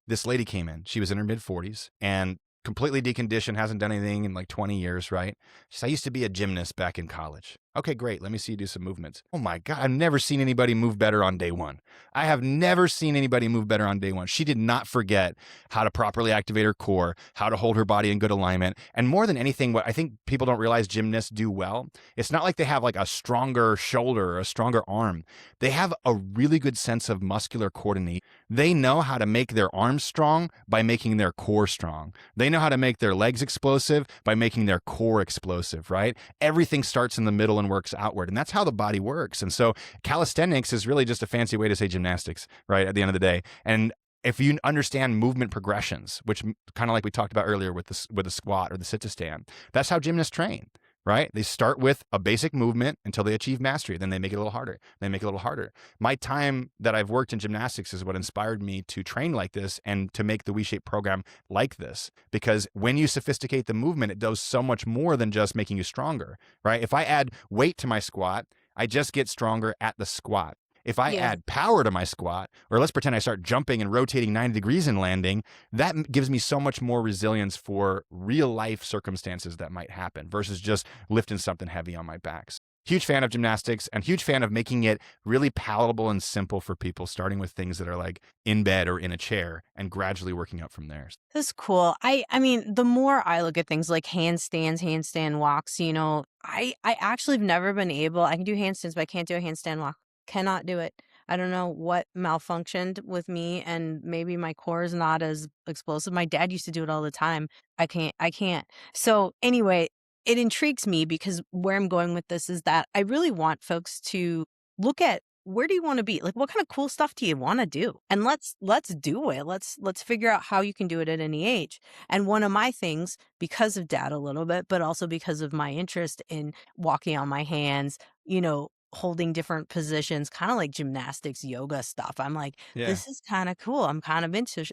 [SPEAKER 2] this lady came in. She was in her mid 40s and completely deconditioned, hasn't done anything in like 20 years, right? She said, I used to be a gymnast back in college. Okay, great. Let me see you do some movements. Oh my God, I've never seen anybody move better on day one. I have never seen anybody move better on day one. She did not forget how to properly activate her core, how to hold her body in good alignment. And more than anything, what I think people don't realize gymnasts do well, it's not like they have like a stronger shoulder or a stronger arm. They have a really good sense of muscular coordination. They know how to make their arms strong by making their core strong. They know how to make their legs explosive by making their core explosive, right? Everything starts in the middle and works outward. And that's how the body works. And so calisthenics is really just a fancy way to say gymnastics, right? At the end of the day. And if you understand movement progressions, which kind of like we talked about earlier with the squat or the sit to stand, that's how gymnasts train, right? They start with a basic movement until they achieve mastery. Then they make it a little harder. They make it a little harder. My time that I've worked in gymnastics is what inspired me to train like this and to make the WeShape program like this. Because when you sophisticate the movement, it does so much more than just making you stronger, right? If I add weight to my squat, I just get stronger at the squat. If I add power to my squat, or let's pretend I start jumping and rotating 90 degrees and landing, that gives me so much more resilience for real life circumstances that might happen versus just lifting something heavy on my back. Huge fan of gymnastics and huge fan of making it really palatable and simple for people, starting with things that are like in bed or in a chair and gradually working up from there.
[SPEAKER 1] That's cool. I mean, the more I look at things like handstands, handstand walks, I actually have never been able, I can do handstands, but I can't do a handstand walk. Cannot do it. I don't know what malfunctioned with me, and maybe my core is not as explosive. My dad used to do it all the time. I can't. So anyway, it intrigues me because where I'm going with this is that I really want folks to look at where do you want to be? Like what kind of cool stuff do you want to do? And let's do it. Let's figure out how you can do it at any age. And one of my things, because of dad a little bit, but also because of my interest in walking on my hands, holding different positions, kind of like gymnastics, yoga stuff. I'm like,
[SPEAKER 2] Yeah.
[SPEAKER 1] this is kind of cool. I'm kind of into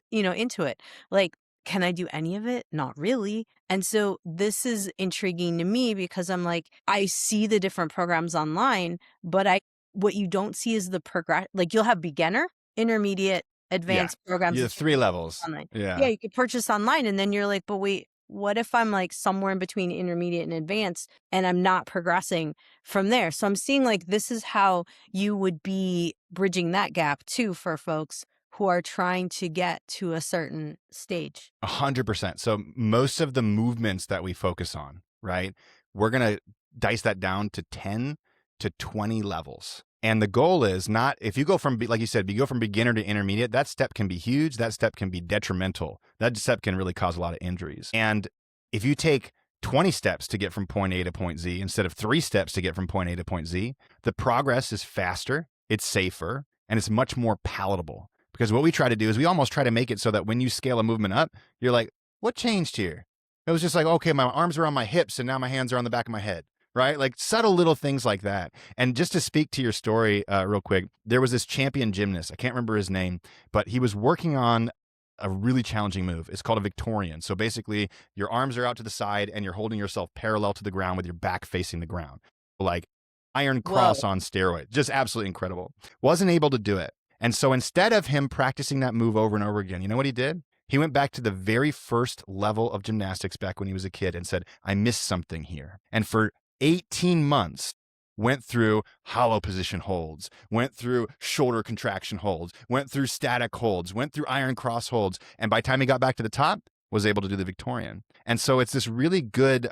[SPEAKER 1] it. Like, can I do any of it? Not really. And so this is intriguing to me because I'm like, I see the different programs online, but what you don't see is the progress. Like you'll have beginner, intermediate,
[SPEAKER 2] Yeah.
[SPEAKER 1] advanced programs
[SPEAKER 2] You
[SPEAKER 1] that
[SPEAKER 2] have
[SPEAKER 1] you
[SPEAKER 2] 3
[SPEAKER 1] can
[SPEAKER 2] levels.
[SPEAKER 1] online. Yeah,
[SPEAKER 2] Yeah.
[SPEAKER 1] you could purchase online, and then you're like, but wait, what if I'm like somewhere in between intermediate and advanced and I'm not progressing from there? So I'm seeing like this is how you would be bridging that gap too for folks who are trying to get to a certain stage.
[SPEAKER 2] 100%. So most of the movements that we focus on, right? We're going to dice that down to 10 to 20 levels. And the goal is not, if you go from, like you said, you go from beginner to intermediate, that step can be huge. That step can be detrimental. That step can really cause a lot of injuries. And if you take 20 steps to get from point A to point Z instead of 3 steps to get from point A to point Z, the progress is faster, it's safer, and it's much more palatable. Because what we try to do is we almost try to make it so that when you scale a movement up, you're like, what changed here? It was just like, okay, my arms are on my hips and now my hands are on the back of my head, right? Like subtle little things like that. And just to speak to your story real quick, there was this champion gymnast. I can't remember his name, but he was working on a really challenging move. It's called a Victorian. So basically, your arms are out to the side and you're holding yourself parallel to the ground with your back facing the ground. Like iron
[SPEAKER 1] Whoa.
[SPEAKER 2] cross on steroids. Just absolutely incredible. Wasn't able to do it. And so instead of him practicing that move over and over again, you know what he did? He went back to the very first level of gymnastics back when he was a kid and said, I missed something here. And for 18 months, went through hollow position holds, went through shoulder contraction holds, went through static holds, went through iron cross holds. And by the time he got back to the top, was able to do the Victorian. And so it's this really good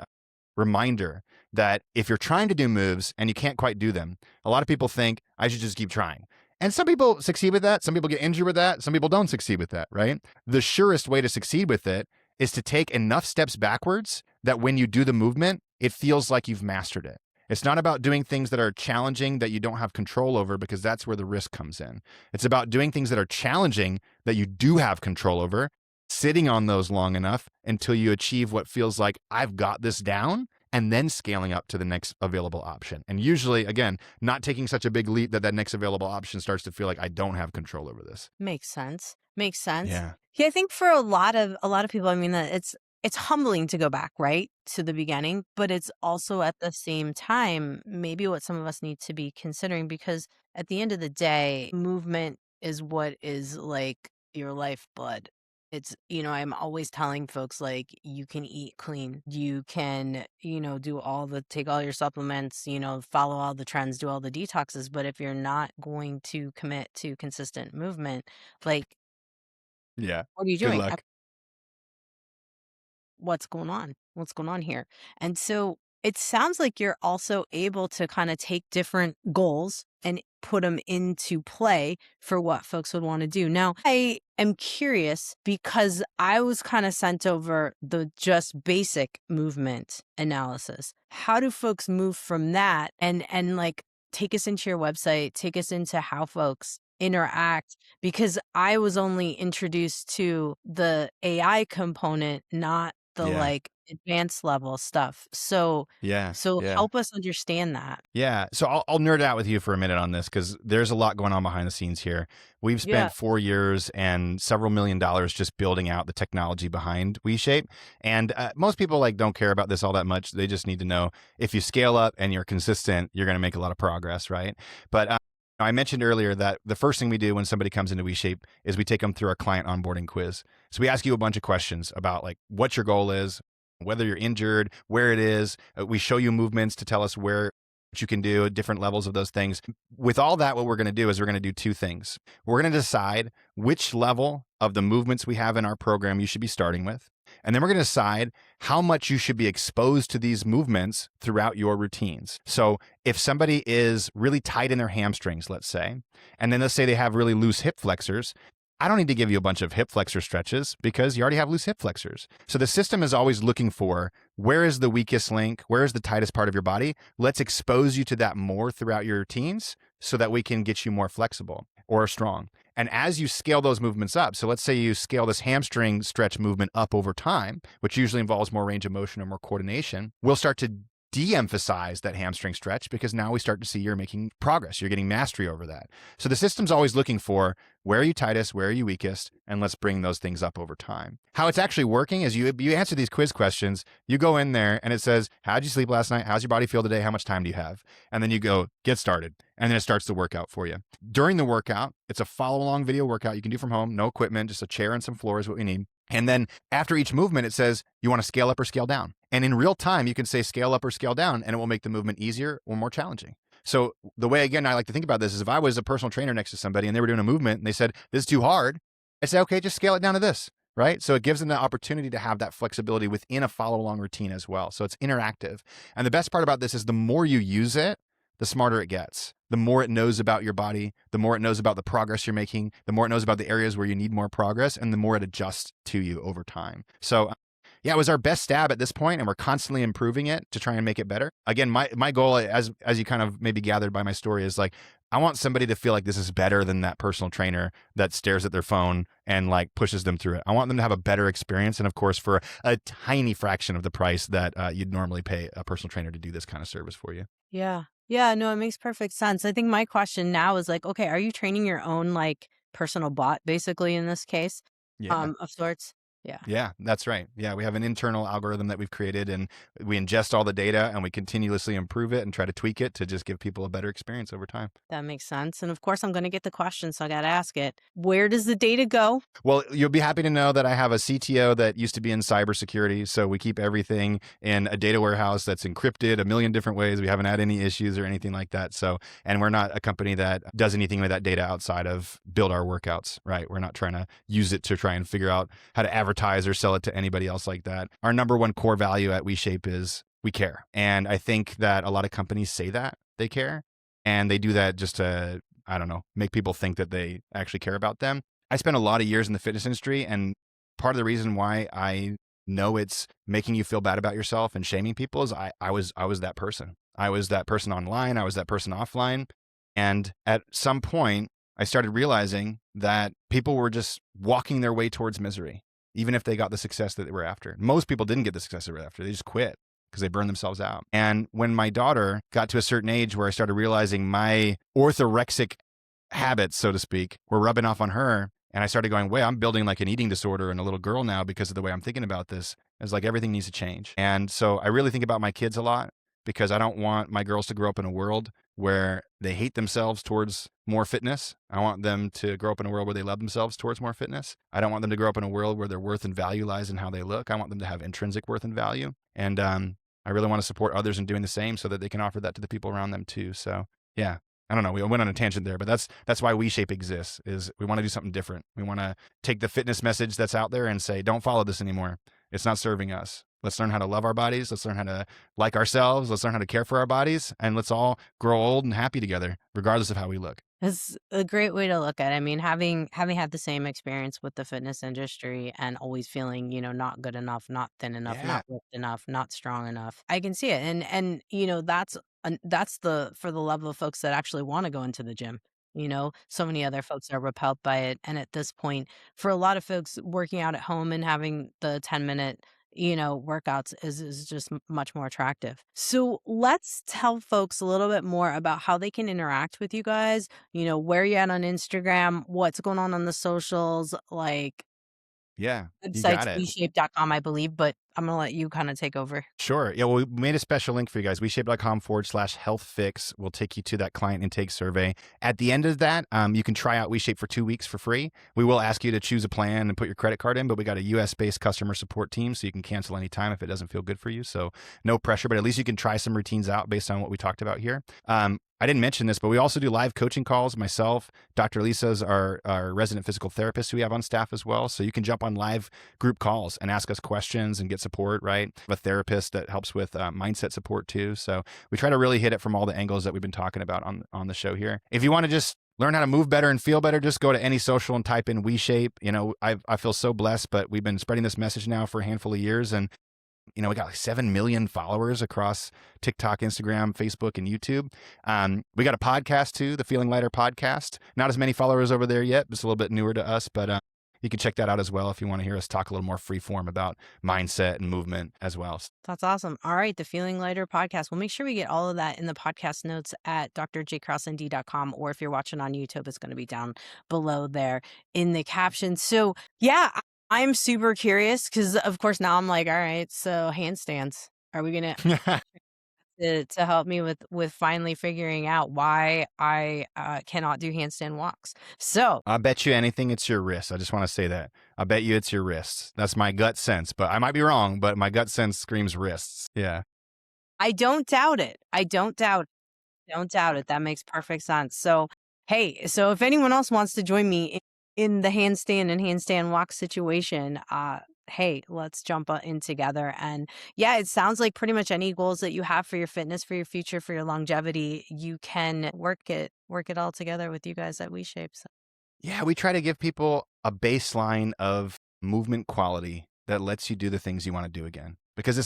[SPEAKER 2] reminder that if you're trying to do moves and you can't quite do them, a lot of people think I should just keep trying. And some people succeed with that. Some people get injured with that. Some people don't succeed with that, right? The surest way to succeed with it is to take enough steps backwards that when you do the movement, it feels like you've mastered it. It's not about doing things that are challenging that you don't have control over, because that's where the risk comes in. It's about doing things that are challenging that you do have control over, sitting on those long enough until you achieve what feels like I've got this down, and then scaling up to the next available option. And usually, again, not taking such a big leap that next available option starts to feel like I don't have control over this.
[SPEAKER 1] Makes sense. Makes sense.
[SPEAKER 2] Yeah.
[SPEAKER 1] Yeah, I think for a lot of people, I mean, that it's humbling to go back, right, to the beginning, but it's also at the same time maybe what some of us need to be considering, because at the end of the day, movement is what is like your lifeblood. It's, I'm always telling folks, like, you can eat clean, you can, take all your supplements, follow all the trends, do all the detoxes. But if you're not going to commit to consistent movement, like,
[SPEAKER 2] Yeah.
[SPEAKER 1] what are you
[SPEAKER 2] Good
[SPEAKER 1] doing?
[SPEAKER 2] luck.
[SPEAKER 1] What's going on? What's going on here? And so it sounds like you're also able to kind of take different goals and put them into play for what folks would want to do. Now, I am curious because I was kind of sent over the just basic movement analysis. How do folks move from that and like take us into your website, take us into how folks interact? Because I was only introduced to the AI component, not the like advanced level stuff. So
[SPEAKER 2] Yeah.
[SPEAKER 1] help us understand that.
[SPEAKER 2] Yeah. So I'll nerd out with you for a minute on this, because there's a lot going on behind the scenes here. We've spent
[SPEAKER 1] Yeah.
[SPEAKER 2] 4 years and several $1 million just building out the technology behind WeShape. And most people don't care about this all that much. They just need to know if you scale up and you're consistent, you're going to make a lot of progress, right? But I mentioned earlier that the first thing we do when somebody comes into WeShape is we take them through our client onboarding quiz. So we ask you a bunch of questions about what your goal is, whether you're injured, where it is. We show you movements to tell us what you can do at different levels of those things. With all that, what we're going to do is we're going to do 2 things. We're going to decide which level of the movements we have in our program you should be starting with. And then we're going to decide how much you should be exposed to these movements throughout your routines. So if somebody is really tight in their hamstrings, let's say, and then let's say they have really loose hip flexors, I don't need to give you a bunch of hip flexor stretches because you already have loose hip flexors. So the system is always looking for, where is the weakest link? Where is the tightest part of your body? Let's expose you to that more throughout your routines so that we can get you more flexible or strong. And as you scale those movements up, so let's say you scale this hamstring stretch movement up over time, which usually involves more range of motion or more coordination, we'll start to de-emphasize that hamstring stretch because now we start to see you're making progress. You're getting mastery over that. So the system's always looking for where are you tightest, where are you weakest, and let's bring those things up over time. How it's actually working is you answer these quiz questions, you go in there and it says, how'd you sleep last night? How's your body feel today? How much time do you have? And then you go, get started. And then it starts the workout for you. During the workout, it's a follow-along video workout you can do from home, no equipment, just a chair and some floor is what we need. And then after each movement, it says, you want to scale up or scale down? And in real time, you can say scale up or scale down, and it will make the movement easier or more challenging. So the way, again, I like to think about this is if I was a personal trainer next to somebody and they were doing a movement and they said, this is too hard, I say, okay, just scale it down to this, right? So it gives them the opportunity to have that flexibility within a follow-along routine as well. So it's interactive. And the best part about this is the more you use it, the smarter it gets. The more it knows about your body, the more it knows about the progress you're making, the more it knows about the areas where you need more progress, and the more it adjusts to you over time. So yeah, it was our best stab at this point, and we're constantly improving it to try and make it better. Again, my goal, as you kind of maybe gathered by my story, is like, I want somebody to feel like this is better than that personal trainer that stares at their phone and like pushes them through it. I want them to have a better experience. And of course, for a tiny fraction of the price that you'd normally pay a personal trainer to do this kind of service for you.
[SPEAKER 1] Yeah. Yeah, no, it makes perfect sense. I think my question now is like, okay, are you training your own like personal bot basically in this case?
[SPEAKER 2] Yeah.
[SPEAKER 1] Of sorts? Yeah.
[SPEAKER 2] Yeah, that's right. Yeah, we have an internal algorithm that we've created and we ingest all the data and we continuously improve it and try to tweak it to just give people a better experience over time.
[SPEAKER 1] That makes sense. And of course, I'm going to get the question, so I got to ask it. Where does the data go?
[SPEAKER 2] Well, you'll be happy to know that I have a CTO that used to be in cybersecurity. So we keep everything in a data warehouse that's encrypted a million different ways. We haven't had any issues or anything like that. So, and we're not a company that does anything with that data outside of build our workouts, right? We're not trying to use it to try and figure out how to advertise or sell it to anybody else like that. Our number one core value at WeShape is we care. And I think that a lot of companies say that they care and they do that just to, I don't know, make people think that they actually care about them. I spent a lot of years in the fitness industry, and part of the reason why I know it's making you feel bad about yourself and shaming people is I was that person. I was that person online. I was that person offline. And at some point, I started realizing that people were just walking their way towards misery, even if they got the success that they were after. Most people didn't get the success they were after. They just quit because they burned themselves out. And when my daughter got to a certain age where I started realizing my orthorexic habits, so to speak, were rubbing off on her, and I started going, wait, I'm building like an eating disorder in a little girl now because of the way I'm thinking about this. It's like everything needs to change. And so I really think about my kids a lot because I don't want my girls to grow up in a world where they hate themselves towards more fitness. I want them to grow up in a world where they love themselves towards more fitness. I don't want them to grow up in a world where their worth and value lies in how they look. I want them to have intrinsic worth and value. And I really want to support others in doing the same so that they can offer that to the people around them too. So yeah. I don't know. We went on a tangent there, but that's why WeShape exists. Is we want to do something different. We want to take the fitness message that's out there and say, don't follow this anymore. It's not serving us. Let's learn how to love our bodies. Let's learn how to like ourselves. Let's learn how to care for our bodies, and let's all grow old and happy together, regardless of how we look.
[SPEAKER 1] It's a great way to look at it. I mean, having had the same experience with the fitness industry and always feeling, not good enough, not thin enough,
[SPEAKER 2] Yeah.
[SPEAKER 1] not ripped enough, not strong enough. I can see it. And that's for the level of folks that actually want to go into the gym. So many other folks are repelled by it. And at this point, for a lot of folks, working out at home and having the 10-minute workouts is just much more attractive. So let's tell folks a little bit more about how they can interact with you guys, where you're at on Instagram, what's going on the socials, like
[SPEAKER 2] Yeah, you
[SPEAKER 1] website's
[SPEAKER 2] got it.
[SPEAKER 1] WeShape.com, I believe, but I'm going to let you kind of take over.
[SPEAKER 2] Sure. Yeah, well, we made a special link for you guys. WeShape.com/HealthFix will take you to that client intake survey. At the end of that, you can try out WeShape for 2 weeks for free. We will ask you to choose a plan and put your credit card in, but we got a US-based customer support team, so you can cancel anytime if it doesn't feel good for you. So no pressure, but at least you can try some routines out based on what we talked about here. I didn't mention this, but we also do live coaching calls. Myself, Dr. Lisa's our resident physical therapist who we have on staff as well. So you can jump on live group calls and ask us questions and get support, right? A therapist that helps with mindset support too. So we try to really hit it from all the angles that we've been talking about on the show here. If you want to just learn how to move better and feel better, just go to any social and type in WeShape. I feel so blessed, but we've been spreading this message now for a handful of years, and we got like 7 million followers across TikTok, Instagram, Facebook, and YouTube. We got a podcast too, the Feeling Lighter podcast. Not as many followers over there yet. It's a little bit newer to us, but you can check that out as well if you want to hear us talk a little more free form about mindset and movement as well.
[SPEAKER 1] That's awesome. All right. The Feeling Lighter podcast. We'll make sure we get all of that in the podcast notes at drjcrossnd.com. Or if you're watching on YouTube, it's going to be down below there in the caption. So yeah, I'm super curious because of course now I'm like, all right, so handstands. Are we going to help me with finally figuring out why I cannot do handstand walks? So
[SPEAKER 2] I bet you anything it's your wrists. I just want to say that. I bet you it's your wrists. That's my gut sense, but I might be wrong, but my gut sense screams wrists. Yeah.
[SPEAKER 1] I don't doubt it. I don't doubt it. Don't doubt it. That makes perfect sense. So, hey, so if anyone else wants to join me in the handstand and handstand walk situation, hey, let's jump in together. And yeah, it sounds like pretty much any goals that you have for your fitness, for your future, for your longevity, you can work it all together with you guys at WeShape. So.
[SPEAKER 2] Yeah, we try to give people a baseline of movement quality that lets you do the things you want to do again. Because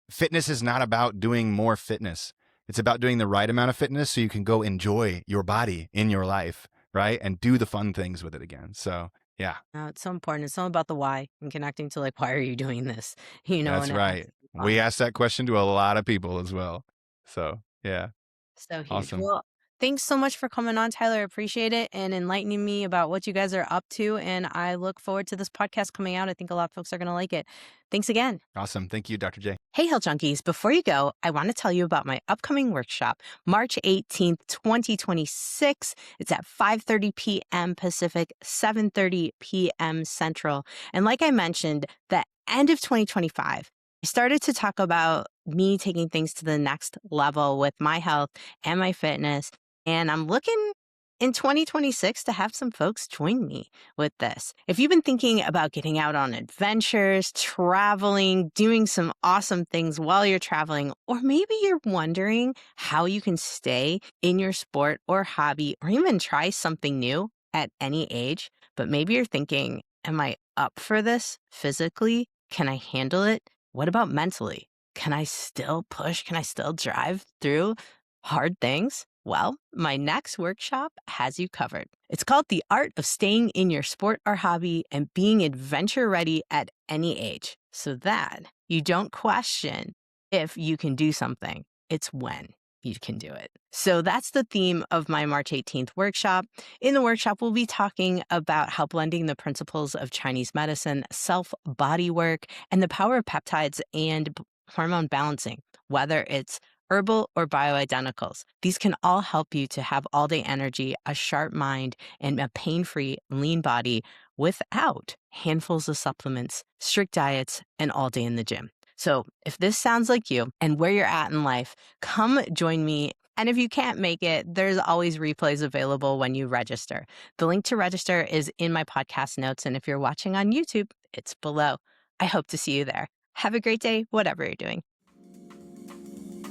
[SPEAKER 2] fitness is not about doing more fitness. It's about doing the right amount of fitness so you can go enjoy your body in your life, right? And do the fun things with it again. So yeah.
[SPEAKER 1] No, it's so important. It's all about the why and connecting to like, why are you doing this?
[SPEAKER 2] That's right. We ask that question to a lot of people as well. So yeah.
[SPEAKER 1] So huge.
[SPEAKER 2] Awesome.
[SPEAKER 1] Well, thanks so much for coming on, Tyler. Appreciate it and enlightening me about what you guys are up to. And I look forward to this podcast coming out. I think a lot of folks are going to like it. Thanks again.
[SPEAKER 2] Awesome. Thank you, Dr. J.
[SPEAKER 1] Hey, Health Junkies. Before you go, I want to tell you about my upcoming workshop, March 18th, 2026. It's at 5:30 p.m. Pacific, 7:30 p.m. Central. And like I mentioned, the end of 2025, I started to talk about me taking things to the next level with my health and my fitness. And I'm looking in 2026 to have some folks join me with this. If you've been thinking about getting out on adventures, traveling, doing some awesome things while you're traveling, or maybe you're wondering how you can stay in your sport or hobby, or even try something new at any age, but maybe you're thinking, am I up for this physically? Can I handle it? What about mentally? Can I still push? Can I still drive through hard things? Well, my next workshop has you covered. It's called The Art of Staying in Your Sport or Hobby and Being Adventure Ready at Any Age, so that you don't question if you can do something. It's when you can do it. So that's the theme of my March 18th workshop. In the workshop, we'll be talking about how blending the principles of Chinese medicine, self-body work, and the power of peptides and hormone balancing, whether it's herbal or bioidenticals. These can all help you to have all-day energy, a sharp mind, and a pain-free, lean body without handfuls of supplements, strict diets, and all day in the gym. So if this sounds like you and where you're at in life, come join me. And if you can't make it, there's always replays available when you register. The link to register is in my podcast notes. And if you're watching on YouTube, it's below. I hope to see you there. Have a great day, whatever you're doing.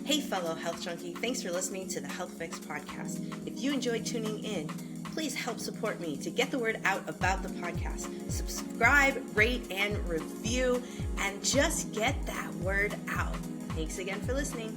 [SPEAKER 1] Hey, fellow health junkie, thanks for listening to the HealthFix Podcast. If you enjoyed tuning in, please help support me to get the word out about the podcast. Subscribe, rate, and review, and just get that word out. Thanks again for listening.